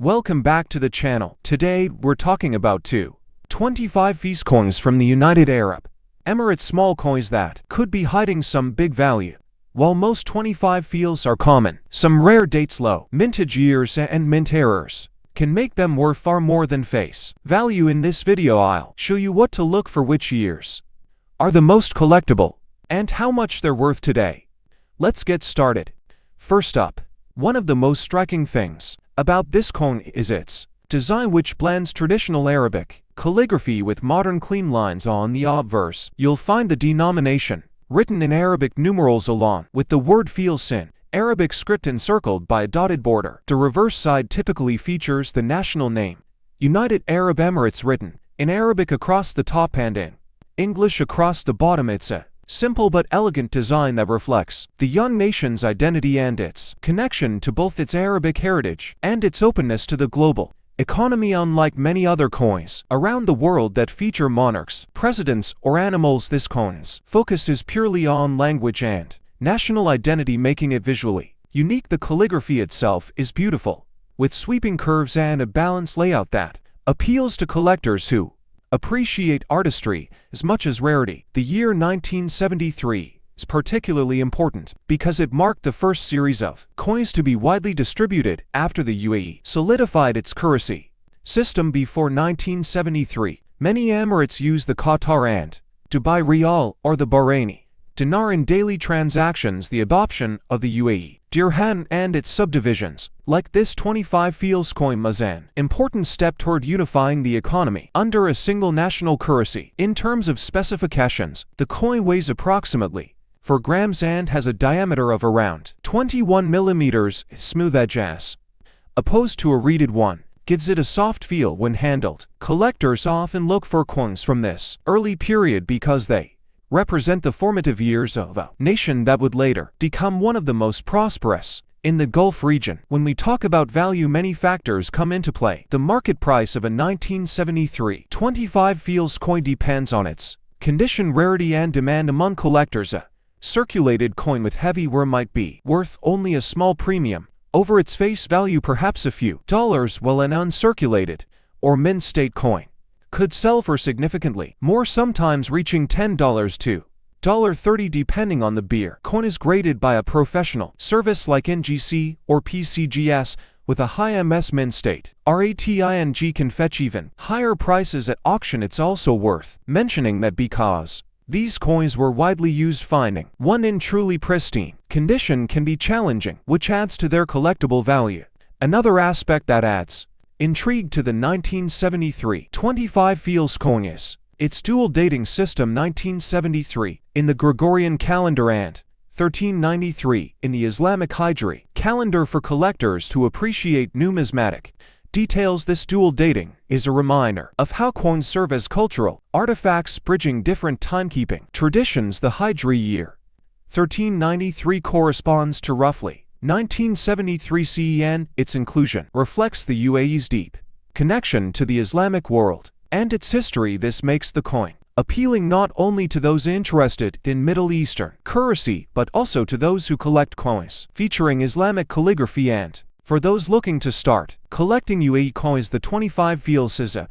Welcome back to the channel. Today, we're talking about two 25 fees coins from the United Arab Emirates, small coins that could be hiding some big value. While most 25 feels are common, some rare dates, low mintage years and mint errors can make them worth far more than face value. In this video, I'll show you what to look for, which years are the most collectible, and how much they're worth today. Let's get started. First up, one of the most striking things about this coin is its design, which blends traditional Arabic calligraphy with modern clean lines. On the obverse, you'll find the denomination written in Arabic numerals along with the word feels in Arabic script encircled by a dotted border. The reverse side typically features the national name, United Arab Emirates, written in Arabic across the top and in English across the bottom. It's a simple but elegant design that reflects the young nation's identity and its connection to both its Arabic heritage and its openness to the global economy. Unlike many other coins around the world that feature monarchs, presidents, or animals, this coin's focus is purely on language and national identity, making it visually unique. The calligraphy itself is beautiful, with sweeping curves and a balanced layout that appeals to collectors who appreciate artistry as much as rarity. The year 1973 is particularly important because it marked the first series of coins to be widely distributed after the UAE solidified its currency system. Before 1973, many Emirates used the Qatar and Dubai Riyal or the Bahraini dinar in daily transactions. The adoption of the UAE dirham and its subdivisions, like this 25 feels coin, was an important step toward unifying the economy under a single national currency. In terms of specifications, the coin weighs approximately 4 grams and has a diameter of around 21 millimeters. Smooth edge, as opposed to a reeded one, gives it a soft feel when handled. Collectors often look for coins from this early period because they represent the formative years of a nation that would later become one of the most prosperous in the Gulf region. When we talk about value, many factors come into play. The market price of a 1973 25 feels coin depends on its condition, rarity, and demand among collectors. A circulated coin with heavy wear might be worth only a small premium over its face value, perhaps a few dollars, while an uncirculated or mint state coin could sell for significantly more, sometimes reaching $10 to $30 depending on the beer. Coin is graded by a professional service like NGC or PCGS with a high MS mint state. RATING can fetch even higher prices at auction. It's also worth mentioning that because these coins were widely used, finding one in truly pristine condition can be challenging, which adds to their collectible value. Another aspect that adds intrigue to the 1973 25 feels coin is its dual dating system, 1973 in the Gregorian calendar and 1393 in the Islamic Hijri calendar. For collectors to appreciate numismatic details, this dual dating is a reminder of how coins serve as cultural artifacts, bridging different timekeeping traditions. The Hijri year 1393 corresponds to roughly 1973 CEN. Its inclusion reflects the UAE's deep connection to the Islamic world and its history. This makes the coin appealing not only to those interested in Middle Eastern currency, but also to those who collect coins featuring Islamic calligraphy. And for those looking to start collecting UAE coins, the 25 feels is a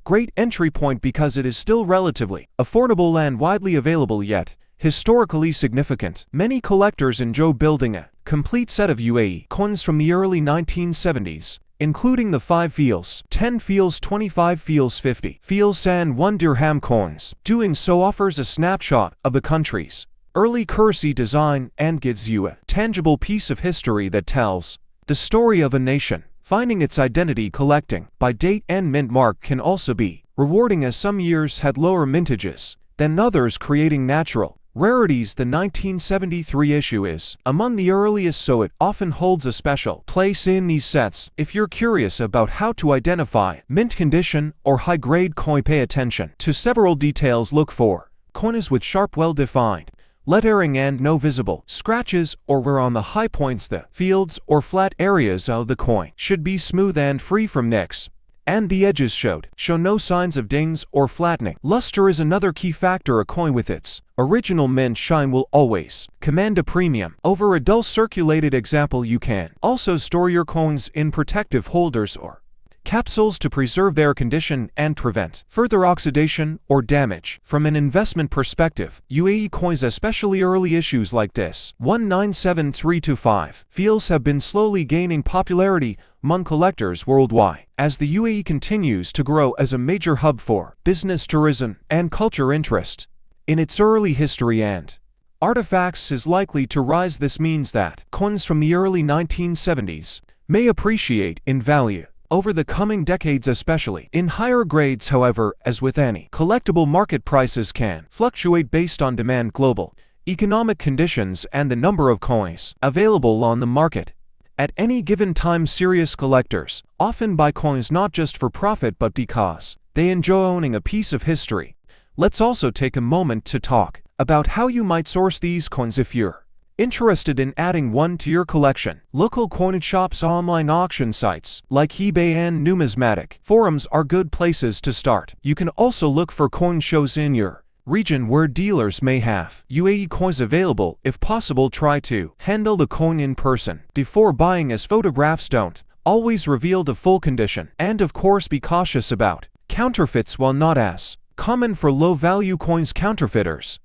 great entry point because it is still relatively affordable and widely available, yet historically significant. Many collectors enjoy building a complete set of UAE coins from the early 1970s, including the 5 feels, 10 feels, 25 feels, 50 feels, and 1 dirham coins. Doing so offers a snapshot of the country's early currency design and gives you a tangible piece of history that tells the story of a nation. Finding its identity collecting by date and mint mark can also be rewarding, as some years had lower mintages than others, creating natural rarities. The 1973 issue is among the earliest, so it often holds a special place in these sets. If you're curious about how to identify mint condition or high-grade coin, pay attention to several details. Look for coins with sharp, well-defined lettering and no visible scratches or wear on the high points. The fields or flat areas of the coin should be smooth and free from nicks. and the edges show no signs of dings or flattening. Luster is another key factor. A coin with its original mint shine will always command a premium over a dull circulated example. You can also store your coins in protective holders or capsules to preserve their condition and prevent further oxidation or damage. From an investment perspective, UAE coins, especially early issues like this 197325, fields have been slowly gaining popularity among collectors worldwide as the UAE continues to grow as a major hub for business, tourism, and culture interest. In its early history and artifacts is likely to rise. This means that coins from the early 1970s may appreciate in value over the coming decades, especially in higher grades. However, as with any collectible, market prices can fluctuate based on demand, global economic conditions, and the number of coins available on the market at any given time. Serious collectors often buy coins not just for profit but because they enjoy owning a piece of history. Let's also take a moment to talk about how you might source these coins if you're interested in adding one to your collection. Local coinage shops, online auction sites like eBay, and numismatic forums are good places to start. You can also look for coin shows in your region where dealers may have UAE coins available. If possible, try to handle the coin in person before buying, as photographs don't always reveal the full condition. And of course, be cautious about counterfeits. While not as common for low-value coins, counterfeiters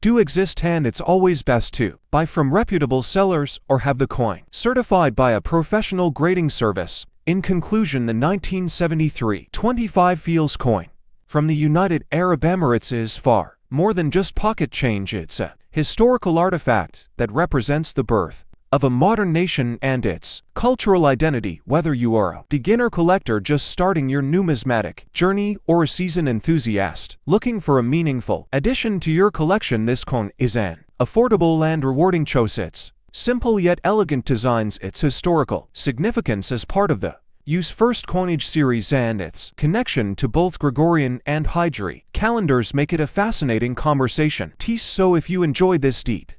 do exist, and it's always best to buy from reputable sellers or have the coin certified by a professional grading service. In conclusion, the 1973 25 Fields coin from the United Arab Emirates is far more than just pocket change. It's a historical artifact that represents the birth of a modern nation and its cultural identity. Whether you are a beginner collector just starting your numismatic journey or a seasoned enthusiast looking for a meaningful addition to your collection, this coin is an affordable and rewarding choice. Its simple yet elegant designs, its historical significance as part of the UAE's first coinage series, and its connection to both Gregorian and Hijri calendars make it a fascinating conversation. So if you enjoyed this deep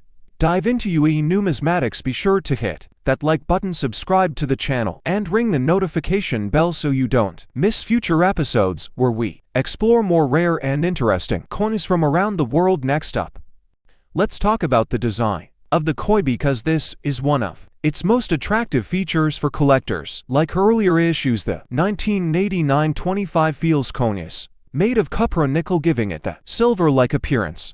dive into UAE numismatics, be sure to hit that like button, subscribe to the channel, and ring the notification bell so you don't miss future episodes where we explore more rare and interesting coins from around the world. Next up, let's talk about the design of the coin, because this is one of its most attractive features for collectors. Like earlier issues, the 1989 25 Fields coin is made of copper and nickel, giving it the silver-like appearance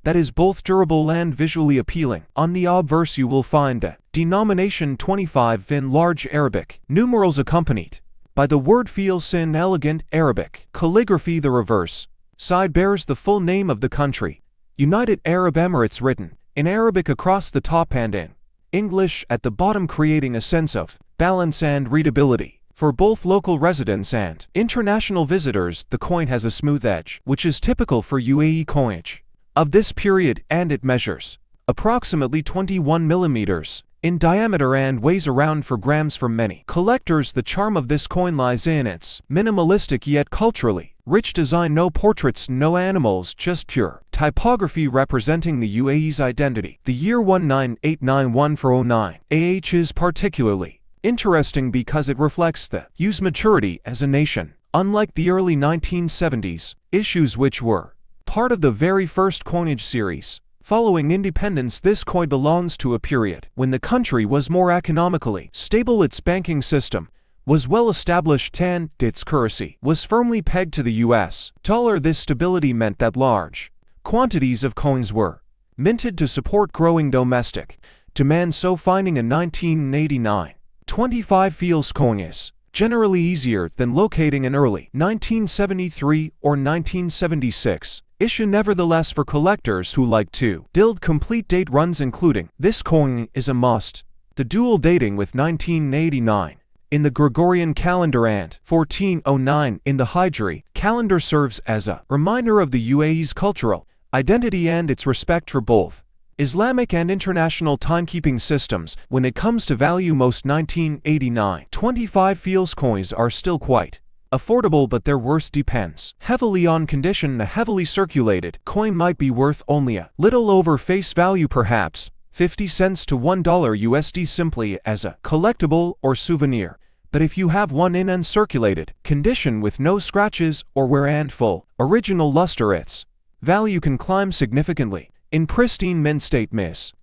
that is both durable and visually appealing. On the obverse, you will find the denomination 25 in large Arabic numerals accompanied by the word Fields in elegant Arabic calligraphy. The reverse side bears the full name of the country, United Arab Emirates, written in Arabic across the top and in English at the bottom, creating a sense of balance and readability for both local residents and international visitors. The coin has a smooth edge, which is typical for UAE coinage of this period, and it measures approximately 21 millimeters in diameter and weighs around 4 grams. For many collectors, the charm of this coin lies in its minimalistic yet culturally rich design. No portraits, no animals, just pure typography representing the UAE's identity. The year 19891 is particularly interesting because it reflects the UAE's maturity as a nation. Unlike the early 1970s issues, which were part of the very first coinage series following independence, this coin belongs to a period when the country was more economically stable, its banking system was well established, and its currency was firmly pegged to the US dollar. This stability meant that large quantities of coins were minted to support growing domestic demand. So finding a 1989 25 Fields coin is generally easier than locating an early 1973 or 1976 issue. Nevertheless, for collectors who like to build complete date runs, including this coin is a must. The dual dating with 1989 in the Gregorian calendar and 1409 in the Hijri calendar serves as a reminder of the UAE's cultural identity and its respect for both Islamic and international timekeeping systems. When it comes to value, most 1989 25 Fields coins are still quite affordable, but their worth depends heavily on condition. A heavily circulated coin might be worth only a little over face value, perhaps 50 cents to $1 USD, simply as a collectible or souvenir. But if you have one in uncirculated condition with no scratches or wear and full original luster, its value can climb significantly. In pristine mint state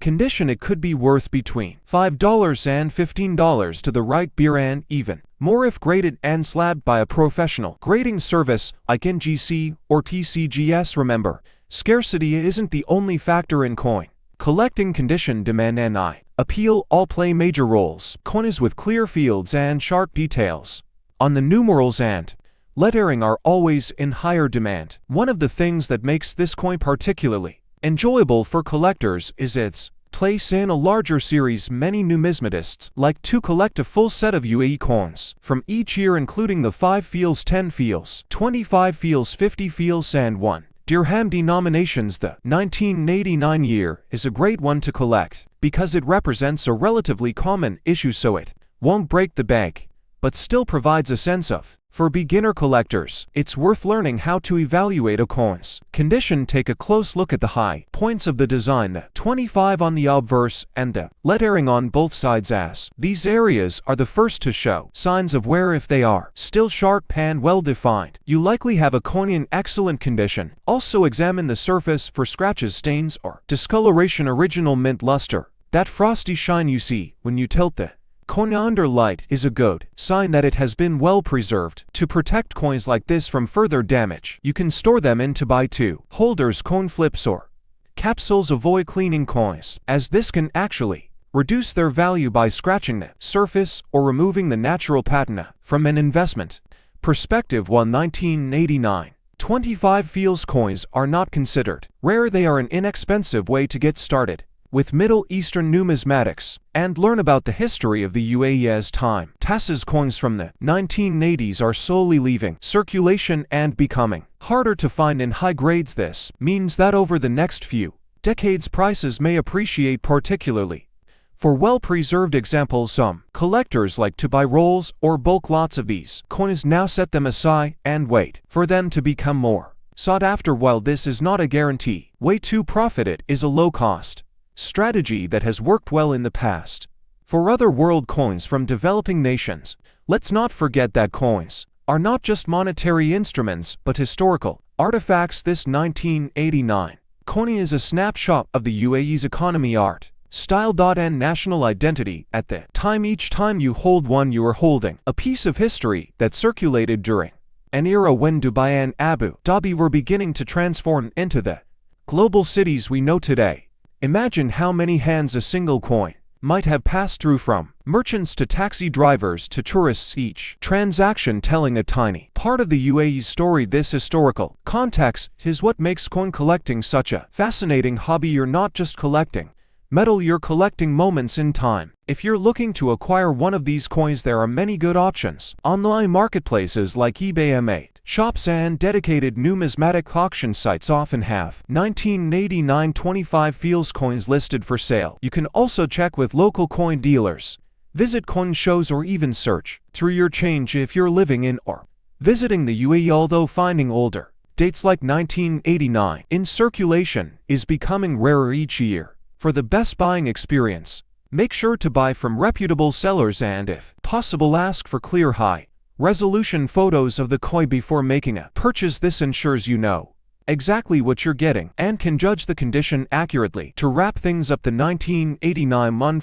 condition, it could be worth between $5 and $15 to the right beer, and even more if graded and slabbed by a professional grading service like NGC or TCGS. Remember, scarcity isn't the only factor in coin collecting. Condition, demand, and appeal all play major roles. Coins with clear fields and sharp details on the numerals and lettering are always in higher demand. One of the things that makes this coin particularly enjoyable for collectors is its place in a larger series. Many numismatists like to collect a full set of UAE coins from each year, including the 5 fils, 10 fils, 25 fils, 50 fils, and 1 dirham denominations. The 1989 year is a great one to collect because it represents a relatively common issue, so it won't break the bank, but still provides a sense of. For beginner collectors, it's worth learning how to evaluate a coin's condition. Take a close look at the high points of the design, the 25 on the obverse and the lettering on both sides, as these areas are the first to show signs of wear. If they are still sharp and well defined, you likely have a coin in excellent condition. Also examine the surface for scratches, stains, or discoloration. Original mint luster, that frosty shine you see when you tilt the coin under light, is a good sign that it has been well preserved. To protect coins like this from further damage, you can store them in buy-to holders, coin flips, or capsules. Avoid cleaning coins, as this can actually reduce their value by scratching the surface or removing the natural patina. From an investment perspective, while 1989 25 fils coins are not considered rare, they are an inexpensive way to get started with Middle Eastern numismatics and learn about the history of the UAE as time passes. Coins from the 1980s are slowly leaving circulation and becoming harder to find in high grades. This means that over the next few decades, prices may appreciate, particularly for well-preserved examples. Some collectors like to buy rolls or bulk lots of these coins, now set them aside and wait for them to become more sought after. While this is not a guarantee way to profit, it is a low-cost strategy that has worked well in the past. For other world coins from developing nations, let's not forget that coins are not just monetary instruments but historical artifacts. This 1989 coin is a snapshot of the UAE's economy, art, style, and national identity at the time. Each time you hold one, you are holding a piece of history that circulated during an era when Dubai and Abu Dhabi were beginning to transform into the global cities we know today. Imagine how many hands a single coin might have passed through, from merchants to taxi drivers to tourists, each transaction telling a tiny part of the UAE's story. This historical context is what makes coin collecting such a fascinating hobby. You're not just collecting metal, you're collecting moments in time. If you're looking to acquire one of these coins, there are many good options. Online marketplaces like eBay, M8 shops, and dedicated numismatic auction sites often have 1989 25 fils coins listed for sale. You can also check with local coin dealers, visit coin shows, or even search through your change if you're living in or visiting the UAE. Although finding older dates like 1989 in circulation is becoming rarer each year. For the best buying experience, make sure to buy from reputable sellers and, if possible, ask for clear, high-resolution photos of the coin before making a purchase. This ensures you know exactly what you're getting and can judge the condition accurately. To wrap things up, the 1989 1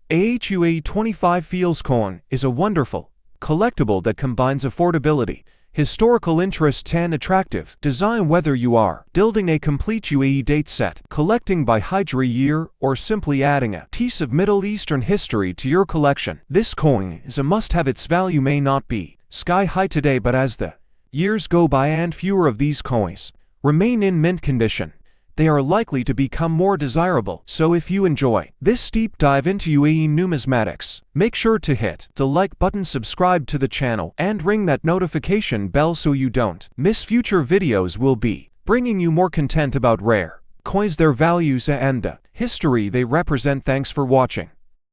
AHUA 25 fils coin is a wonderful collectible that combines affordability, historical interest, and attractive design. Whether you are building a complete UAE date set, collecting by Hijri year, or simply adding a piece of Middle Eastern history to your collection, this coin is a must-have. Its value may not be sky-high today, but as the years go by and fewer of these coins remain in mint condition, they are likely to become more desirable. So if you enjoy this deep dive into UAE numismatics, make sure to hit the like button, subscribe to the channel, and ring that notification bell so you don't miss future videos. We'll be bringing you more content about rare coins, their values, and the history they represent. Thanks for watching.